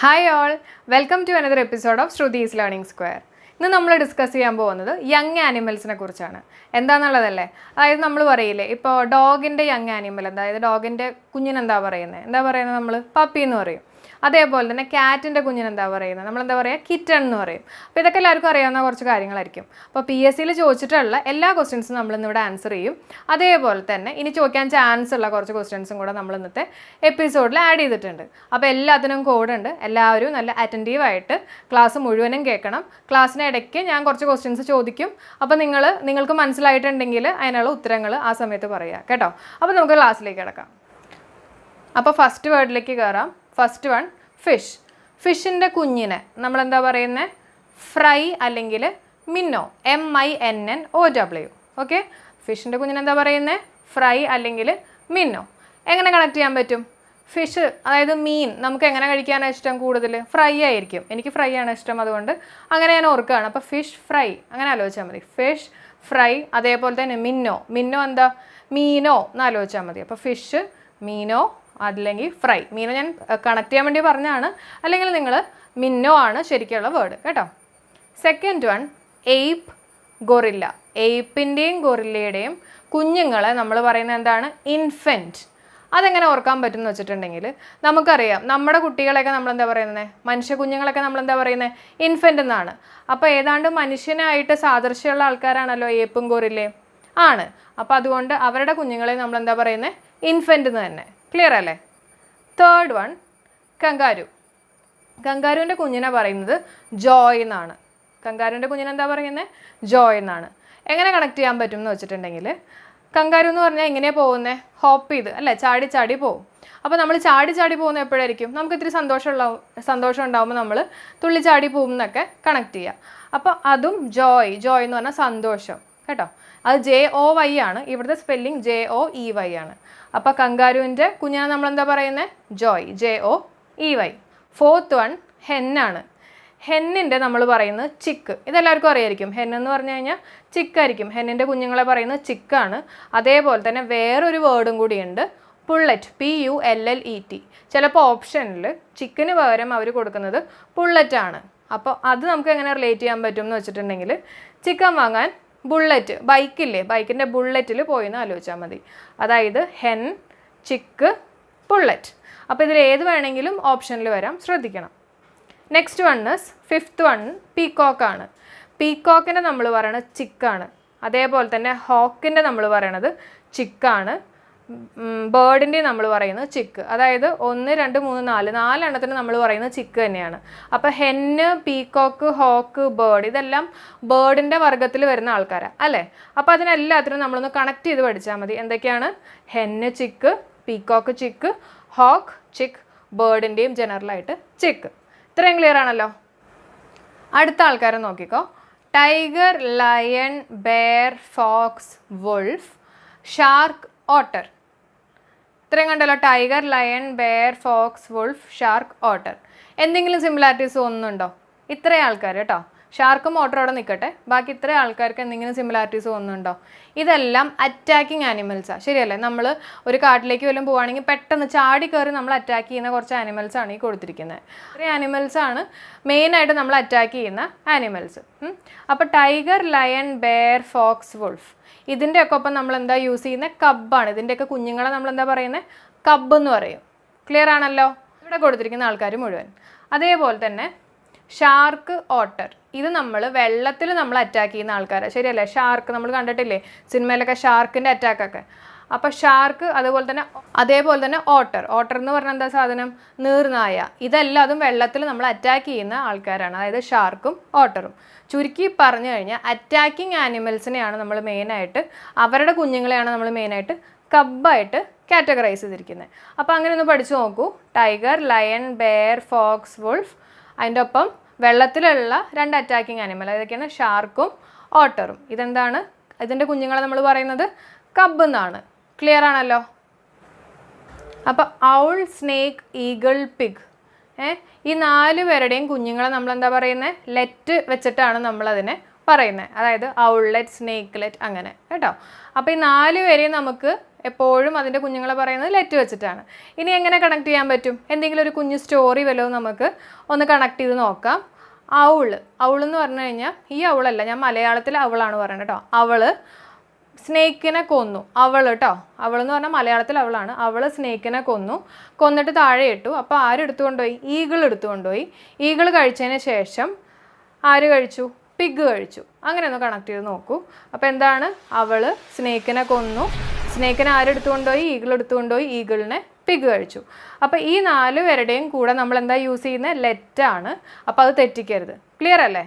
Hi all, welcome to another episode of Shrutis Learning Square. ഇന്ന് നമ്മൾ discuss ചെയ്യാൻ പോകുന്നത് യങ് ആനിമൽസിനെ കുറിച്ചാണ്. എന്താണെന്നുള്ളതല്ലേ, അതായത് നമ്മൾ പറയില്ലേ ഇപ്പോൾ ഡോഗിൻ്റെ യങ് ആനിമൽ, അതായത് ഡോഗിൻ്റെ കുഞ്ഞിനെന്താ പറയുന്നത് നമ്മൾ പപ്പി എന്ന് പറയും. അതേപോലെ തന്നെ ക്യാറ്റിൻ്റെ കുഞ്ഞിനെന്താ പറയുന്നത്, നമ്മളെന്താ പറയുക, കിറ്റൺ എന്ന് പറയും. അപ്പോൾ ഇതൊക്കെ എല്ലാവർക്കും അറിയാവുന്ന കുറച്ച് കാര്യങ്ങളായിരിക്കും. അപ്പോൾ PSCയിൽ ചോദിച്ചിട്ടുള്ള എല്ലാ ക്വസ്റ്റ്യൻസും നമ്മളിന്നിവിടെ ആൻസർ ചെയ്യും. അതേപോലെ തന്നെ ഇനി ചോദിക്കാൻ ചാൻസ് ഉള്ള കുറച്ച് ക്വസ്റ്റ്യൻസും കൂടെ നമ്മൾ ഇന്നത്തെ എപ്പിസോഡിൽ ആഡ് ചെയ്തിട്ടുണ്ട്. അപ്പോൾ എല്ലാത്തിനും കോഡ് ഉണ്ട്. എല്ലാവരും നല്ല അറ്റൻറ്റീവായിട്ട് ക്ലാസ് മുഴുവനും കേൾക്കണം. ക്ലാസ്സിന് ഇടയ്ക്ക് ഞാൻ കുറച്ച് ക്വസ്റ്റ്യൻസ് ചോദിക്കും. അപ്പോൾ നിങ്ങൾക്ക് മനസ്സിലായിട്ടുണ്ടെങ്കിൽ അതിനുള്ള ഉത്തരങ്ങൾ ആ സമയത്ത് പറയുക കേട്ടോ. അപ്പോൾ നമുക്ക് ക്ലാസ്സിലേക്ക് കിടക്കാം. അപ്പോൾ ഫസ്റ്റ് വേർഡിലേക്ക് കയറാം. First one, fish. ഫിഷിൻ്റെ കുഞ്ഞിനെ നമ്മളെന്താ പറയുന്നത്, ഫ്രൈ അല്ലെങ്കിൽ മിന്നോ, MINNOW. ഓക്കെ, ഫിഷിൻ്റെ കുഞ്ഞിനെന്താ പറയുന്നത്, ഫ്രൈ അല്ലെങ്കിൽ മിന്നോ. എങ്ങനെ കണക്ട് ചെയ്യാൻ പറ്റും? ഫിഷ് അതായത് മീൻ നമുക്ക് എങ്ങനെ കഴിക്കാനാണ് ഇഷ്ടം കൂടുതൽ? ഫ്രൈ ആയിരിക്കും. എനിക്ക് ഫ്രൈ ആണ് ഇഷ്ടം, അതുകൊണ്ട് അങ്ങനെ ഞാൻ ഓർക്കുകയാണ്. അപ്പോൾ ഫിഷ് ഫ്രൈ അങ്ങനെ ആലോചിച്ചാൽ മതി. Fish fry. അതേപോലെ തന്നെ മിന്നോ എന്താ, മീനോ എന്ന് ആലോചിച്ചാൽ മതി. അപ്പോൾ ഫിഷ്, മീനോ അല്ലെങ്കിൽ ഫ്രൈ. മീനോ ഞാൻ കണക്ട് ചെയ്യാൻ വേണ്ടി പറഞ്ഞതാണ്, അല്ലെങ്കിൽ നിങ്ങൾ മിന്നോ ആണ് ശരിക്കുള്ള വേർഡ് കേട്ടോ. Second one, ape, gorilla. എയ്പ്പിൻ്റെയും ഗൊറില്ലയുടെയും കുഞ്ഞുങ്ങളെ നമ്മൾ പറയുന്നത് എന്താണ്, ഇൻഫൻറ്റ്. അതെങ്ങനെ ഓർക്കാൻ പറ്റും എന്ന് വെച്ചിട്ടുണ്ടെങ്കിൽ, നമുക്കറിയാം നമ്മുടെ കുട്ടികളെയൊക്കെ നമ്മളെന്താ പറയുന്നത്, മനുഷ്യ കുഞ്ഞുങ്ങളൊക്കെ നമ്മളെന്താ പറയുന്നത്, ഇൻഫൻറ്റ് എന്നാണ്. അപ്പോൾ ഏതാണ്ട് മനുഷ്യനായിട്ട് സാദൃശ്യമുള്ള ആൾക്കാരാണല്ലോ ഏപ്പും ഗൊറില്ലയും ആണ്. അപ്പോൾ അതുകൊണ്ട് അവരുടെ കുഞ്ഞുങ്ങളെ നമ്മളെന്താ പറയുന്നത്, ഇൻഫൻറ്റ് എന്ന് തന്നെ. ക്ലിയർ അല്ലേ? Third one, kangaroo. കങ്കാരുവിൻ്റെ കുഞ്ഞിനെ പറയുന്നത് ജോയ് എന്നാണ്. കങ്കാരുവിൻ്റെ കുഞ്ഞിനെന്താ പറയുന്നത്, ജോയ് എന്നാണ്. എങ്ങനെ കണക്ട് ചെയ്യാൻ പറ്റും എന്ന് വെച്ചിട്ടുണ്ടെങ്കിൽ, കങ്കാരു എന്ന് പറഞ്ഞാൽ എങ്ങനെയാണ് പോകുന്നത്, ഹോപ്പ് ചെയ്ത് അല്ലേ, ചാടി ചാടി പോകും. അപ്പോൾ നമ്മൾ ചാടി ചാടി പോകുന്നത് എപ്പോഴായിരിക്കും, നമുക്ക് ഇത്തിരി സന്തോഷം ഉണ്ടാകുമ്പോൾ നമ്മൾ തുള്ളി ചാടി പോകും എന്നൊക്കെ കണക്ട് ചെയ്യുക. അപ്പോൾ അതും ജോയ് എന്ന് പറഞ്ഞാൽ സന്തോഷം കേട്ടോ. അത് JOY ആണ്, ഇവിടുത്തെ സ്പെല്ലിംഗ് JOEY ആണ്. അപ്പോൾ കങ്കാരുവിൻ്റെ കുഞ്ഞിനെ നമ്മളെന്താ പറയുന്നത്, ജോയ്, JOEY. ഫോർത്ത് വൺ, ഹെന്നാണ്. ഹെന്നിൻ്റെ നമ്മൾ പറയുന്നത് ചിക്ക്. ഇതെല്ലാവർക്കും അറിയായിരിക്കും. ഹെന്നെന്ന് പറഞ്ഞു കഴിഞ്ഞാൽ ചിക്കായിരിക്കും. ഹെന്നിൻ്റെ കുഞ്ഞുങ്ങളെ പറയുന്നത് ചിക്കാണ്. അതേപോലെ തന്നെ വേറൊരു വേർഡും കൂടിയുണ്ട്, പുള്ളറ്റ്, PULLET. ചിലപ്പോൾ ഓപ്ഷനിൽ ചിക്കന് പകരം അവർ കൊടുക്കുന്നത് പുള്ളറ്റാണ്. അപ്പോൾ അത് നമുക്ക് എങ്ങനെ റിലേറ്റ് ചെയ്യാൻ പറ്റും എന്ന് വെച്ചിട്ടുണ്ടെങ്കിൽ, ചിക്കൻ വാങ്ങാൻ ബുള്ളറ്റ്, ബൈക്കില്ലേ, ബൈക്കിൻ്റെ ബുള്ളറ്റിൽ പോയി എന്ന് ആലോചിച്ചാൽ മതി. അതായത് ഹെൻ, ചിക്ക്, ബുള്ളറ്റ്. അപ്പോൾ ഇതിൽ ഏത് വേണമെങ്കിലും ഓപ്ഷനിൽ വരാം, ശ്രദ്ധിക്കണം. നെക്സ്റ്റ് ഫിഫ്ത്ത് വൺ, പീക്കോക്കാണ്. പീക്കോക്കിൻ്റെ നമ്മൾ പറയണത് ചിക്കാണ്. അതേപോലെ തന്നെ ഹോക്കിൻ്റെ നമ്മൾ പറയണത് ചിക്കാണ്. ബേർഡിൻ്റെ നമ്മൾ പറയുന്നത് ചിക്ക്. അതായത് 1, 2, 3, 4 എണ്ണത്തിന് നമ്മൾ പറയുന്നത് ചിക്ക് തന്നെയാണ്. അപ്പോൾ ഹെന്ന്, പീക്കോക്ക്, ഹോക്ക്, ബേർഡ്, ഇതെല്ലാം ബേർഡിൻ്റെ വർഗ്ഗത്തിൽ വരുന്ന ആൾക്കാരാണ് അല്ലേ. അപ്പോൾ അതിനെല്ലാത്തിനും നമ്മളൊന്ന് കണക്ട് ചെയ്ത് പഠിച്ചാൽ മതി. എന്തൊക്കെയാണ്, ഹെന്ന് ചിക്ക്, പീക്കോക്ക് ചിക്ക്, ഹോക്ക് ചിക്ക്, ബേർഡിൻ്റെയും ജനറലായിട്ട് ചിക്ക്. ഇത്രയും ക്ലിയർ ആണല്ലോ. അടുത്ത ആൾക്കാരെ നോക്കിക്കോ. Tiger, lion, bear, fox, wolf, shark, otter. ഇത്രയും കണ്ടല്ലോ, tiger, lion, bear, fox, wolf, shark, otter. എന്തെങ്കിലും സിമിലാരിറ്റീസ് തോന്നുന്നുണ്ടോ? ഇത്രയും ആൾക്കാർ കേട്ടോ. ഷാർക്കും ഓട്ടറും അവിടെ നിൽക്കട്ടെ, ബാക്കി ഇത്രയും ആൾക്കാർക്ക് എന്തെങ്കിലും സിമിലാരിറ്റീസ് തോന്നുന്നുണ്ടോ? ഇതെല്ലാം അറ്റാക്കിങ് ആനിമൽസാണ്, ശരിയല്ലേ? നമ്മൾ ഒരു കാട്ടിലേക്ക് വല്ലതും പോവുകയാണെങ്കിൽ പെട്ടെന്ന് ചാടി കയറി നമ്മൾ അറ്റാക്ക് ചെയ്യുന്ന കുറച്ച് ആനിമൽസാണ് ഈ കൊടുത്തിരിക്കുന്നത്. ഇത്രയും ആനിമൽസാണ് മെയിനായിട്ട് നമ്മൾ അറ്റാക്ക് ചെയ്യുന്ന ആനിമൽസ്. അപ്പോൾ tiger, lion, bear, fox, wolf, ഇതിൻ്റെയൊക്കെ ഒപ്പം നമ്മൾ എന്താ യൂസ് ചെയ്യുന്നത്, കബ്ബാണ്. ഇതിൻ്റെയൊക്കെ കുഞ്ഞുങ്ങളെ നമ്മൾ എന്താ പറയുന്നത്, കബ്ബ് എന്ന് പറയും. ക്ലിയർ ആണല്ലോ ഇവിടെ കൊടുത്തിരിക്കുന്ന ആൾക്കാർ മുഴുവൻ. അതേപോലെ തന്നെ ഷാർക്ക്, ഓട്ടർ, ഇത് നമ്മൾ വെള്ളത്തിൽ നമ്മൾ അറ്റാക്ക് ചെയ്യുന്ന ആൾക്കാരാണ്, ശരിയല്ലേ? ഷാർക്ക് നമ്മൾ കണ്ടിട്ടില്ലേ സിനിമയിലൊക്കെ, ഷാർക്കിൻ്റെ അറ്റാക്കൊക്കെ. അപ്പോൾ ഷാർക്ക്, അതേപോലെ തന്നെ ഓട്ടർ എന്ന് പറഞ്ഞാൽ എന്താ സാധനം, നീർനായ. ഇതെല്ലാം അതും വെള്ളത്തിൽ നമ്മൾ അറ്റാക്ക് ചെയ്യുന്ന ആൾക്കാരാണ്, അതായത് ഷാർക്കും ഓട്ടറും. ചുരുക്കി പറഞ്ഞു കഴിഞ്ഞാൽ അറ്റാക്കിങ് ആനിമൽസിനെയാണ് നമ്മൾ മെയിനായിട്ട്, അവരുടെ കുഞ്ഞുങ്ങളെയാണ് നമ്മൾ മെയിനായിട്ട് കബ്ബായിട്ട് കാറ്റഗറൈസ് ചെയ്തിരിക്കുന്നത്. അപ്പോൾ അങ്ങനെ ഒന്ന് പഠിച്ചു നോക്കൂ. Tiger, lion, bear, fox, wolf, അതിൻ്റെ ഒപ്പം വെള്ളത്തിലുള്ള 2 അറ്റാക്കിങ് ആനിമൽ, അതൊക്കെയാണ് ഷാർക്കും ഓട്ടറും. ഇതെന്താണ്, ഇതിൻ്റെ കുഞ്ഞുങ്ങളെ നമ്മൾ പറയുന്നത് കബ്ബ് എന്നാണ്. ക്ലിയർ ആണല്ലോ. അപ്പോൾ ഔൾ, സ്നേക്ക്, ഈഗിൾ, പിഗ്, ഈ 4 പേരുടെയും കുഞ്ഞുങ്ങളെ നമ്മളെന്താ പറയുന്നത്, ലെറ്റ് വെച്ചിട്ടാണ് നമ്മളതിനെ പറയുന്നത്. അതായത് ഔൾലെറ്റ്, സ്നേക്ക്ലെറ്റ് അങ്ങനെ കേട്ടോ. അപ്പോൾ ഈ 4 പേരെയും നമുക്ക് എപ്പോഴും അതിൻ്റെ കുഞ്ഞുങ്ങളെ പറയുന്നത് ലെറ്റ് വെച്ചിട്ടാണ്. ഇനി എങ്ങനെ കണക്ട് ചെയ്യാൻ പറ്റും? എന്തെങ്കിലും ഒരു കുഞ്ഞു സ്റ്റോറി വല്ലതും നമുക്ക് ഒന്ന് കണക്ട് ചെയ്ത് നോക്കാം. ഔളെന്ന് പറഞ്ഞു കഴിഞ്ഞാൽ ഈ ഔളല്ല, ഞാൻ മലയാളത്തിൽ അവളാണ് പറയുന്നത് കേട്ടോ. അവള് സ്നേക്കിനെ കൊന്നു. കേട്ടോ, അവളെന്ന് പറഞ്ഞാൽ മലയാളത്തിൽ അവളാണ്. അവൾ സ്നേക്കിനെ കൊന്നിട്ട് താഴെ ഇട്ടു. അപ്പോൾ ആരെടുത്തുകൊണ്ടുപോയി? ഈഗിൾ എടുത്തുകൊണ്ടുപോയി. ഈഗിൾ കഴിച്ചതിന് ശേഷം ആര് കഴിച്ചു? പിഗ് കഴിച്ചു. അങ്ങനെ ഒന്ന് കണക്ട് ചെയ്ത് നോക്കൂ. അപ്പോൾ എന്താണ്? അവൾ സ്നേക്കിനെ കൊന്നു, സ്നേക്കിനെ ആരെടുത്തുകൊണ്ടുപോയി? ഈഗിൾ എടുത്തുകൊണ്ടുപോയി, ഈഗിളിനെ പിഗ് കഴിച്ചു. അപ്പോൾ ഈ 4 പേരുടെയും കൂടെ നമ്മൾ എന്താ യൂസ് ചെയ്യുന്നത്? ലെറ്റാണ്. അപ്പോൾ അത് തെറ്റിക്കരുത്. ക്ലിയർ അല്ലേ?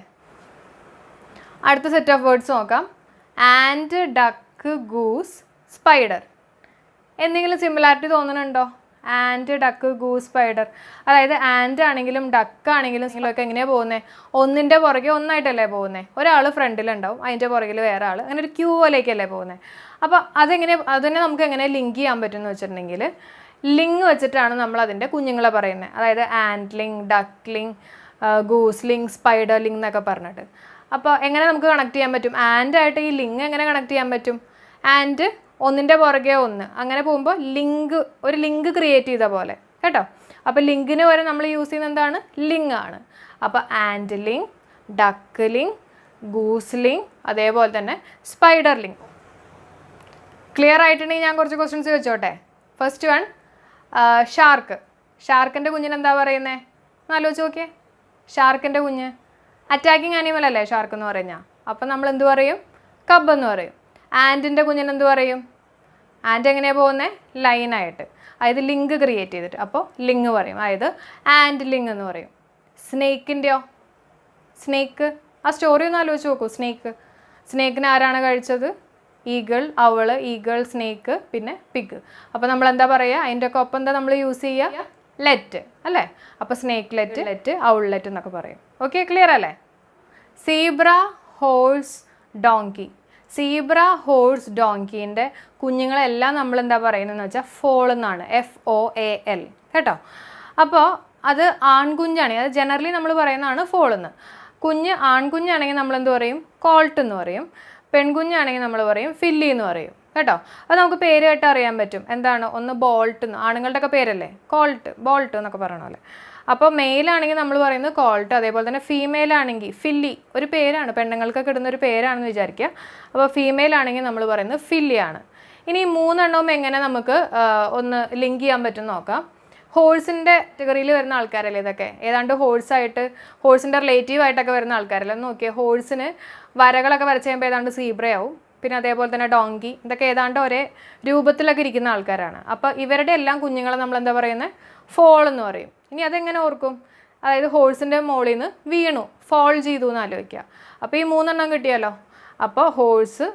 അടുത്ത സെറ്റ് ഓഫ് വേർഡ്സ് നോക്കാം. Ant, duck, goose, spider. എന്തെങ്കിലും സിമിലാരിറ്റി തോന്നുന്നുണ്ടോ? Ant, duck, goose, spider. അതായത് ആൻഡ് ആണെങ്കിലും ഡക്ക് ആണെങ്കിലും ഒക്കെ എങ്ങനെയാണ് പോകുന്നത്? ഒന്നിൻ്റെ പുറകെ ഒന്നായിട്ടല്ലേ പോകുന്നത്. ഒരാൾ ഫ്രണ്ടിലുണ്ടാവും, അതിൻ്റെ പുറകിൽ വേറെ ആൾ, അങ്ങനെ ഒരു ക്യൂ പോലേക്കല്ലേ പോകുന്നത്. അപ്പോൾ അതിനെ നമുക്ക് എങ്ങനെ ലിങ്ക് ചെയ്യാൻ പറ്റുമെന്ന് വെച്ചിട്ടുണ്ടെങ്കിൽ ലിങ്ക് വെച്ചിട്ടാണ് നമ്മൾ അതിൻ്റെ കുഞ്ഞുങ്ങളെ പറയുന്നത്. അതായത് ആൻഡ്ലിങ്, ഡക്ലിങ്, ഗൂസ്ലിങ്, സ്പൈഡർലിങ് എന്നൊക്കെ പറഞ്ഞിട്ട്. അപ്പോൾ എങ്ങനെ നമുക്ക് കണക്ട് ചെയ്യാൻ പറ്റും? ആൻഡ് ആയിട്ട് ഈ ലിങ്ക് എങ്ങനെ കണക്ട് ചെയ്യാൻ പറ്റും? ആൻഡ് ഒന്നിൻ്റെ പുറകെ ഒന്ന് അങ്ങനെ പോകുമ്പോൾ ഒരു ലിങ്ക് ക്രിയേറ്റ് ചെയ്ത പോലെ കേട്ടോ. അപ്പോൾ ലിങ്കിന് വരെ നമ്മൾ യൂസ് ചെയ്യുന്നത് എന്താണ്? ലിങ്ക് ആണ്. അപ്പോൾ ant link, duck link, goose link, അതേപോലെ തന്നെ സ്പൈഡർ ലിങ്ക്. ക്ലിയർ ആയിട്ടുണ്ടെങ്കിൽ ഞാൻ കുറച്ച് ക്വസ്റ്റ്യൻസ് വെച്ചോട്ടെ. ഫസ്റ്റ് വൺ, ഷാർക്കിൻ്റെ കുഞ്ഞിന് എന്താ പറയുന്നത്? ആലോചിച്ച് നോക്കിയേ. ഷാർക്കിൻ്റെ കുഞ്ഞ് അറ്റാക്കിങ് ആനിമൽ അല്ലേ ഷാർക്ക് എന്ന് പറഞ്ഞാൽ. അപ്പം നമ്മൾ എന്ത് പറയും? കബ് എന്ന് പറയും. ആൻറ്റിൻ്റെ കുഞ്ഞിന് എന്ത് പറയും? ആൻറ്റ് എങ്ങനെയാണ് പോകുന്നത്? ലൈനായിട്ട്, അതായത് ലിങ്ക് ക്രിയേറ്റ് ചെയ്തിട്ട്. അപ്പോൾ ലിങ്ക് പറയും, അതായത് ആൻഡ് ലിങ്ക് എന്ന് പറയും. സ്നേക്കിൻ്റെയോ? സ്നേക്ക്, ആ സ്റ്റോറി ഒന്ന് ആലോചിച്ച് നോക്കൂ. സ്നേക്കിനെ ആരാണ് കഴിച്ചത്? ഈഗിൾ, അവള്, ഈഗിൾ, സ്നേക്ക്, പിന്നെ പിഗ്. അപ്പോൾ നമ്മൾ എന്താ പറയുക? അതിൻ്റെ ഒക്കെ ഒപ്പം എന്താ നമ്മൾ യൂസ് ചെയ്യുക? ലെറ്റ് അല്ലേ? അപ്പോൾ സ്നേക്ക് ലെറ്റ്, ഔൾലെറ്റ് എന്നൊക്കെ പറയും. ഓക്കെ, ക്ലിയർ അല്ലേ? Zebra, horse, donkey. Zebra, horse, ഡോങ്കീൻ്റെ കുഞ്ഞുങ്ങളെല്ലാം നമ്മൾ എന്താ പറയുന്നതെന്ന് വെച്ചാൽ ഫോൾ എന്നാണ്. FOAL കേട്ടോ. അപ്പോൾ അത് ആൺകുഞ്ഞാണ്. അത് ജനറലി നമ്മൾ പറയുന്നതാണ് ഫോൾ എന്ന്. ആൺകുഞ്ഞാണെങ്കിൽ നമ്മൾ എന്ത് പറയും? കോൾട്ട് എന്ന് പറയും. പെൺകുഞ്ഞാണെങ്കിൽ നമ്മൾ പറയും ഫില്ലി എന്ന് പറയും കേട്ടോ. അത് നമുക്ക് പേര് കേട്ട് അറിയാൻ പറ്റും. എന്താണ്? ഒന്ന് ബോൾട്ട് എന്ന്, ആണുങ്ങളുടെ ഒക്കെ പേരല്ലേ ബോൾട്ട് എന്നൊക്കെ പറയണമല്ലേ. അപ്പോൾ മെയിലാണെങ്കിൽ നമ്മൾ പറയുന്നത് കോൾട്ട്, അതേപോലെ തന്നെ ഫീമെയിൽ ആണെങ്കിൽ ഫില്ലി, ഒരു പേരാണ്, പെണ്ണുങ്ങൾക്കൊക്കെ ഇടുന്ന ഒരു പേരാണെന്ന് വിചാരിക്കുക. അപ്പോൾ ഫീമെയിൽ ആണെങ്കിൽ നമ്മൾ പറയുന്നത് ഫില്ലിയാണ്. ഇനി ഈ 3 എണ്ണവും എങ്ങനെ നമുക്ക് ഒന്ന് ലിങ്ക് ചെയ്യാൻ പറ്റും നോക്കാം. ഹോഴ്സിൻ്റെ കാറ്റഗറിയിൽ വരുന്ന ആൾക്കാരല്ലേ ഇതൊക്കെ? ഏതാണ്ട് ഹോഴ്സിൻ്റെ റിലേറ്റീവായിട്ടൊക്കെ വരുന്ന ആൾക്കാരല്ലേ. നോക്കിയാൽ ഹോഴ്സിന് വരകളൊക്കെ വരച്ച് കഴിയുമ്പോൾ ഏതാണ്ട് സീബ്രയാവും. പിന്നെ അതേപോലെ തന്നെ ഡോങ്കി, ഇതൊക്കെ ഏതാണ്ട് ഒരേ രൂപത്തിലൊക്കെ ഇരിക്കുന്ന ആൾക്കാരാണ്. അപ്പോൾ ഇവരുടെ എല്ലാം കുഞ്ഞുങ്ങളെ നമ്മൾ എന്താ പറയുന്നത്? ഫോൾ എന്ന് പറയും. ഇനി അതെങ്ങനെ ഓർക്കും? അതായത് ഹോഴ്സിൻ്റെ മുകളിൽ നിന്ന് വീണു, ഫോൾ ചെയ്തു എന്ന് ആലോചിക്കുക. അപ്പോൾ ഈ 3 എണ്ണം കിട്ടിയല്ലോ. അപ്പോൾ ഹോഴ്സ്,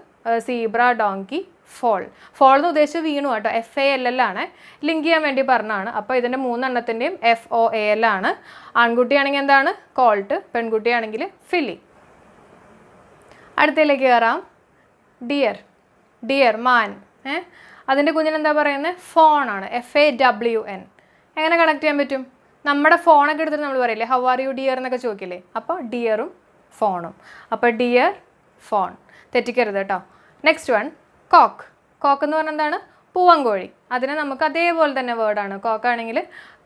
സീബ്ര, ഡോങ്കി, ഫോൾ എന്ന് ഉദ്ദേശിച്ച് വീണു കേട്ടോ. FALL ആണ്, ലിങ്ക് ചെയ്യാൻ വേണ്ടി പറഞ്ഞതാണ്. അപ്പോൾ ഇതിൻ്റെ 3 എണ്ണത്തിൻ്റെയും FOAL ആണ്. ആൺകുട്ടിയാണെങ്കിൽ എന്താണ്? കോൾട്ട്, പെൺകുട്ടിയാണെങ്കിൽ ഫില്ലി. അടുത്തതിലേക്ക് കയറാം. ഡിയർ, മാൻ. അതിൻ്റെ കുഞ്ഞിന് എന്താ പറയുന്നത്? ഫോണാണ്. FAWN. എങ്ങനെ കണക്ട് ചെയ്യാൻ പറ്റും? നമ്മുടെ ഫോണൊക്കെ എടുത്തിട്ട് നമ്മൾ പറയില്ലേ ഹൗ ആർ യു ഡിയർ എന്നൊക്കെ ചോദിക്കില്ലേ? അപ്പോൾ ഡിയറും ഫോണും. അപ്പോൾ ഡിയർ, ഫോൺ, തെറ്റിക്കരുത് കേട്ടോ. നെക്സ്റ്റ് വൺ, കോക്ക് എന്ന് പറഞ്ഞാൽ എന്താണ്? പൂവൻകോഴി. അതിനെ നമുക്ക് അതേപോലെ തന്നെ വേർഡാണ്. കോക്കാണെങ്കിൽ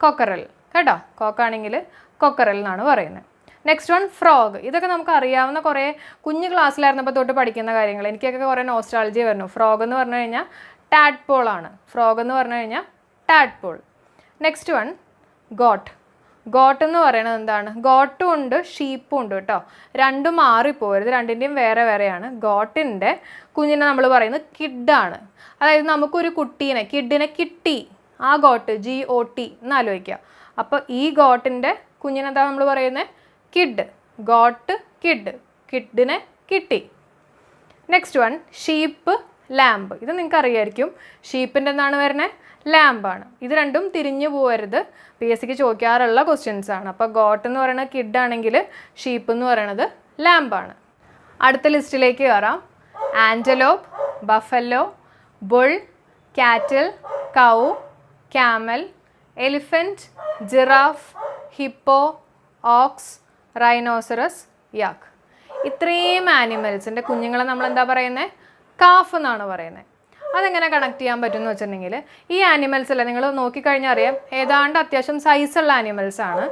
കൊക്കറൽ കേട്ടോ. കോക്കാണെങ്കിൽ കൊക്കറൽ എന്നാണ് പറയുന്നത്. Next one, frog. ഇതൊക്കെ നമുക്ക് അറിയാവുന്ന കുറേ കുഞ്ഞു ക്ലാസ്സിലായിരുന്നപ്പോൾ തൊട്ട് പഠിക്കുന്ന കാര്യങ്ങൾ. എനിക്കൊക്കെ കുറേ നോസ്റ്റാൾജി വരുന്നു. ഫ്രോഗ് എന്ന് പറഞ്ഞു കഴിഞ്ഞാൽ ടാഡ്പോൾ ആണ്. നെക്സ്റ്റ് വൺ, ഗോട്ട് എന്ന് പറയുന്നത് എന്താണ്? ഗോട്ടും ഉണ്ട്, ഷീപ്പും ഉണ്ട് കേട്ടോ. രണ്ടും മാറിപ്പോരുത്, രണ്ടിൻ്റെയും വേറെ വേറെയാണ്. ഗോട്ടിൻ്റെ കുഞ്ഞിനെ നമ്മൾ പറയുന്നത് കിഡാണ്. അതായത് നമുക്കൊരു കിഡിനെ കിട്ടി, ആ ഗോട്ട്, GOT എന്ന് ആലോചിക്കുക. അപ്പോൾ ഈ ഗോട്ടിൻ്റെ കുഞ്ഞിനെന്താ നമ്മൾ പറയുന്നത്? കിഡ്. ഗോട്ട്, കിഡിനെ കിട്ടി. Next one, sheep, lamp. ഇത് നിങ്ങൾക്ക് അറിയായിരിക്കും. ഷീപ്പിൻ്റെ എന്താണ് വരുന്നത്? ലാമ്പാണ്. ഇത് രണ്ടും തിരിഞ്ഞു പോകരുത്, PSCക്ക് ചോദിക്കാറുള്ള ക്വസ്റ്റ്യൻസ് ആണ്. അപ്പോൾ ഗോട്ട് എന്ന് പറയുന്നത് കിഡാണെങ്കിൽ ഷീപ്പ് എന്ന് പറയുന്നത് ലാമ്പാണ്. അടുത്ത ലിസ്റ്റിലേക്ക് കയറാം. ആൻറ്റലോപ്പ്, buffalo, bull, cattle, cow, camel, elephant, giraffe, hippo, ox, rhinoceros, yak. ഇത്രയും ആനിമൽസിൻ്റെ കുഞ്ഞുങ്ങളെ നമ്മൾ എന്താ പറയുന്നത്? കാഫ് എന്നാണ് പറയുന്നത്. അതെങ്ങനെ കണക്ട് ചെയ്യാൻ പറ്റുമെന്ന് വെച്ചിട്ടുണ്ടെങ്കിൽ, ഈ ആനിമൽസ് അല്ല നിങ്ങൾ നോക്കിക്കഴിഞ്ഞാൽ അറിയാം ഏതാണ്ട് അത്യാവശ്യം സൈസുള്ള ആനിമൽസാണ്.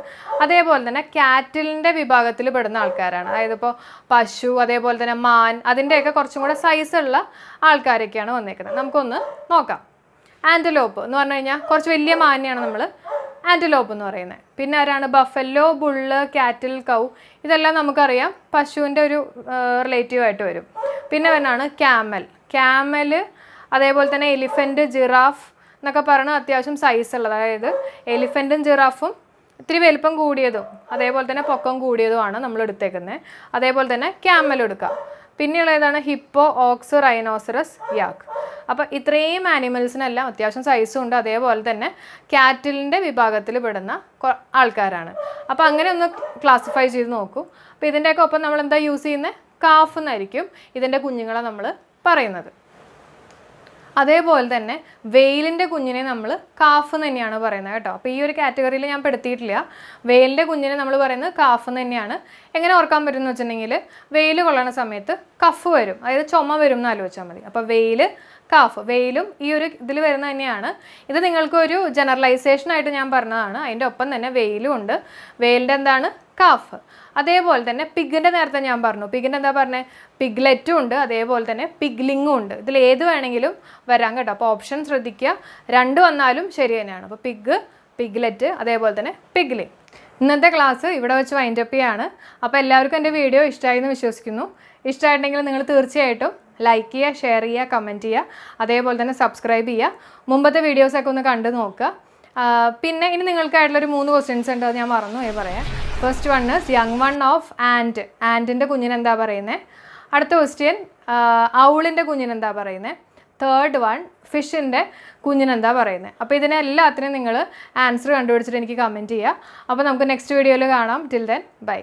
അതേപോലെ തന്നെ കാറ്റിലിൻ്റെ വിഭാഗത്തിൽ പെടുന്ന ആൾക്കാരാണ്. അതായത് ഇപ്പോൾ പശു, അതേപോലെ തന്നെ മാൻ, അതിൻ്റെയൊക്കെ കുറച്ചും കൂടെ സൈസുള്ള ആൾക്കാരൊക്കെയാണ് വന്നേക്കുന്നത്. നമുക്കൊന്ന് നോക്കാം. ആൻറ്റലോപ്പ് എന്ന് പറഞ്ഞു കഴിഞ്ഞാൽ കുറച്ച് വലിയ മാനിനെയാണ് നമ്മൾ ആൻറ്റലോപ്പ് എന്ന് പറയുന്നത്. പിന്നെ ആരാണ്? ബഫല്ലോ, ബുള്ള്, കാറ്റിൽ, കൗ, ഇതെല്ലാം നമുക്കറിയാം പശുവിൻ്റെ ഒരു റിലേറ്റീവായിട്ട് വരും. പിന്നെ വരുന്നതാണ് ക്യാമൽ, അതേപോലെ തന്നെ എലിഫൻറ്റ്, ജിറാഫ് എന്നൊക്കെ പറഞ്ഞാൽ അത്യാവശ്യം സൈസ് ഉള്ളത്. അതായത് എലിഫൻറ്റും ജിറാഫും ഇത്തിരി വലിപ്പം കൂടിയതും അതേപോലെ തന്നെ പൊക്കം കൂടിയതുമാണ് നമ്മൾ എടുത്തേക്കുന്നത്. അതേപോലെ തന്നെ ക്യാമൽ എടുക്കുക. പിന്നെയുള്ള ഏതാണ്? Hippo, ox, rhinoceros, yak. അപ്പോൾ ഇത്രയും ആനിമൽസിനെല്ലാം അത്യാവശ്യം സൈസും ഉണ്ട്. അതേപോലെ തന്നെ കാറ്റിലിൻ്റെ വിഭാഗത്തിൽ പെടുന്ന ആൾക്കാരാണ്. അപ്പോൾ അങ്ങനെ ഒന്ന് ക്ലാസിഫൈ ചെയ്ത് നോക്കൂ. അപ്പോൾ ഇതിൻ്റെയൊക്കെ ഒപ്പം നമ്മൾ എന്താ യൂസ് ചെയ്യുന്നത്? കാഫ് എന്നായിരിക്കും ഇതിൻ്റെ കുഞ്ഞുങ്ങളെ നമ്മൾ പറയുന്നത്. അതേപോലെ തന്നെ വെയിലിൻ്റെ കുഞ്ഞിനെ നമ്മൾ കാഫ് എന്ന് തന്നെയാണ് പറയുന്നത് കേട്ടോ. അപ്പോൾ ഈ ഒരു കാറ്റഗറിയിൽ ഞാൻ പെടുത്തിയിട്ടില്ല. വെയിലിൻ്റെ കുഞ്ഞിനെ നമ്മൾ പറയുന്നത് കാഫ് എന്ന് തന്നെയാണ്. എങ്ങനെ ഓർക്കാൻ പറ്റും എന്ന് വെച്ചിട്ടുണ്ടെങ്കിൽ, വെയിൽ കൊള്ളണ സമയത്ത് കഫ് വരും, അതായത് ചുമ വരും എന്ന് ആലോചിച്ചാൽ മതി. അപ്പോൾ വെയിൽ, കാഫ്, വെയിലും ഈ ഒരു ഇതിൽ വരുന്ന തന്നെയാണ്. ഇത് നിങ്ങൾക്കൊരു ജനറലൈസേഷനായിട്ട് ഞാൻ പറഞ്ഞതാണ്. അതിൻ്റെ ഒപ്പം തന്നെ വെയിലും ഉണ്ട്. വെയിലിൻ്റെ എന്താണ്? കാഫ്. അതേപോലെ തന്നെ പിഗിൻ്റെ നേരത്തെ ഞാൻ പറഞ്ഞു. പിഗിൻ്റെ എന്താ പറഞ്ഞത്? പിഗ്ലെറ്റും ഉണ്ട്, അതേപോലെ തന്നെ പിഗ്ലിങ്ങും ഉണ്ട്. ഇതിൽ ഏത് വേണമെങ്കിലും വരാം കേട്ടോ. അപ്പോൾ ഓപ്ഷൻ ശ്രദ്ധിക്കുക, രണ്ട് വന്നാലും ശരി തന്നെയാണ്. അപ്പോൾ പിഗ്, പിഗ്ലെറ്റ്, അതേപോലെ തന്നെ പിഗ്ലിങ്. ഇന്നത്തെ ക്ലാസ് ഇവിടെ വെച്ച് വൈൻഡ് അപ്പ് ചെയ്യാണ്. അപ്പോൾ എല്ലാവർക്കും എൻ്റെ വീഡിയോ ഇഷ്ടമായി എന്ന് വിശ്വസിക്കുന്നു. ഇഷ്ടമായിട്ടുണ്ടെങ്കിൽ നിങ്ങൾ തീർച്ചയായിട്ടും ലൈക്ക് ചെയ്യുക, ഷെയർ ചെയ്യുക, കമൻറ്റ് ചെയ്യുക, അതേപോലെ തന്നെ സബ്സ്ക്രൈബ് ചെയ്യുക. മുമ്പത്തെ വീഡിയോസൊക്കെ ഒന്ന് കണ്ടു നോക്കുക. പിന്നെ ഇനി നിങ്ങൾക്കായിട്ടുള്ളൊരു 3 ക്വസ്റ്റ്യൻസ് ഉണ്ട്, അത് ഞാൻ മറന്നു പറയാം. First one is young one of ant. ആൻറ്റിൻ്റെ കുഞ്ഞിനെന്താ പറയുന്നത്? അടുത്ത ക്വസ്റ്റ്യൻ ഔളിൻ്റെ കുഞ്ഞിനെന്താ പറയുന്നത്? തേർഡ് വൺ ഫിഷിൻ്റെ കുഞ്ഞിനെന്താ പറയുന്നത്? അപ്പോൾ ഇതിനെല്ലാത്തിനും നിങ്ങൾ ആൻസർ കണ്ടുപിടിച്ചിട്ട് എനിക്ക് കമൻറ്റ് ചെയ്യുക. അപ്പോൾ നമുക്ക് നെക്സ്റ്റ് വീഡിയോയിൽ കാണാം. Till then bye.